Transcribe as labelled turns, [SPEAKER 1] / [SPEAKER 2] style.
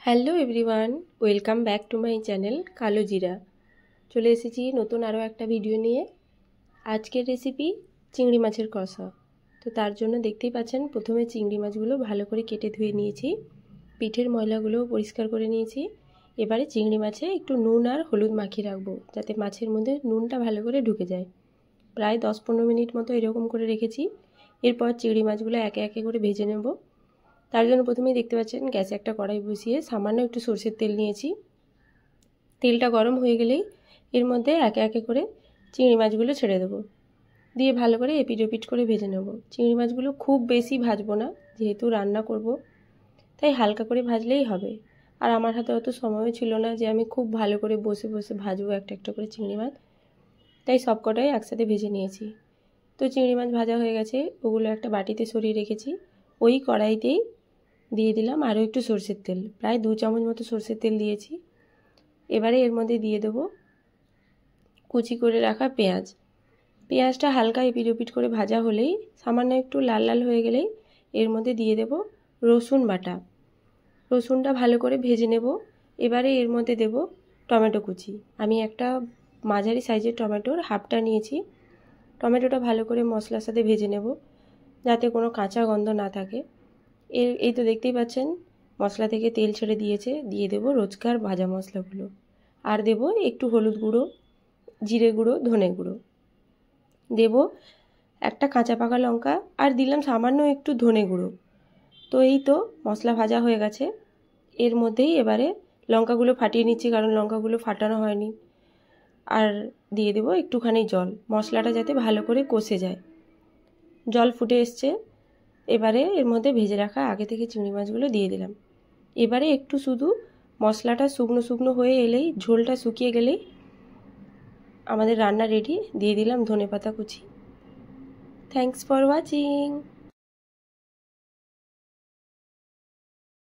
[SPEAKER 1] Hello everyone, welcome back to my channel কালো জিরা। চলে এসেছি নতুন আরও একটা ভিডিও নিয়ে। আজকের রেসিপি চিংড়ি মাছের কষা। তো তার জন্য দেখতেই পাচ্ছেন প্রথমে চিংড়ি মাছগুলো ভালো করে কেটে ধুয়ে নিয়েছি, পিঠের ময়লাগুলোও পরিষ্কার করে নিয়েছি। এবারে চিংড়ি মাছে একটু নুন আর হলুদ মাখিয়ে রাখবো যাতে মাছের মধ্যে নুনটা ভালো করে ঢুকে যায়। প্রায় 10-15 মিনিট মতো এরকম করে রেখেছি। এরপর চিংড়ি মাছগুলো একে একে করে ভেজে নেব। তার জন্য প্রথমেই দেখতে পাচ্ছেন গ্যাসে একটা কড়াই বসিয়ে সামান্য একটু সরষের তেল নিয়েছি। তেলটা গরম হয়ে গেলেই এর মধ্যে একে একে করে চিংড়ি মাছগুলো ছেড়ে দেবো, দিয়ে ভালো করে এপিট ওপিট করে ভেজে নেব। চিংড়ি মাছগুলো খুব বেশি ভাজবো না, যেহেতু রান্না করব, তাই হালকা করে ভাজলেই হবে। আর আমার হাতে অত সময়ও ছিল না যে আমি খুব ভালো করে বসে বসে ভাজবো একটা একটা করে চিংড়ি মাছ, তাই সব কটাই একসাথে ভেজে নিয়েছি। তো চিংড়ি মাছ ভাজা হয়ে গেছে, ওগুলো একটা বাটিতে সরিয়ে রেখেছি। ওই কড়াইতেই দিয়ে দিলাম আরও একটু সরষের তেল, প্রায় 2 চামচ মতো সরষের তেল দিয়েছি। এবারে এর মধ্যে দিয়ে দেবো কুচি করে রাখা পেঁয়াজ। পেঁয়াজটা হালকা এপিট ওপিট করে ভাজা হলেই, সামান্য একটু লাল লাল হয়ে গেলেই এর মধ্যে দিয়ে দেব রসুন বাটা। রসুনটা ভালো করে ভেজে নেব। এবারে এর মধ্যে দেব টমেটো কুচি। আমি একটা মাঝারি সাইজের টমেটোর হাফটা নিয়েছি। টমেটোটা ভালো করে মশলার সাথে ভেজে নেব যাতে কোনো কাঁচা গন্ধ না থাকে। এই তো দেখতেই পাচ্ছেন মশলা থেকে তেল ছেড়ে দিয়েছে। দিয়ে দেব রোজকার ভাজা মশলাগুলো, আর দেব একটু হলুদ গুঁড়ো, জিরে গুঁড়ো, ধনে গুঁড়ো, দেব একটা কাঁচা পাকা লঙ্কা, আর দিলাম সামান্য একটু ধনে গুঁড়ো। তো এই তো মশলা ভাজা হয়ে গেছে। এর মধ্যেই এবারে লঙ্কাগুলো ফাটিয়ে নিচ্ছি, কারণ লঙ্কাগুলো ফাটানো হয়নি। আর দিয়ে দেব একটুখানি জল, মশলাটা যাতে ভালো করে কষে যায়। জল ফুটে এসছে, এবারে এর মধ্যে ভেজে রাখা আগে থেকে চিংড়ি মাছগুলো দিয়ে দিলাম। এবারে একটু শুধু মশলাটা শুকনো শুকনো হয়ে এলেই, ঝোলটা শুকিয়ে গেলেই আমাদের রান্না রেডি। দিয়ে দিলাম ধনেপাতা কুচি। Thanks for watching.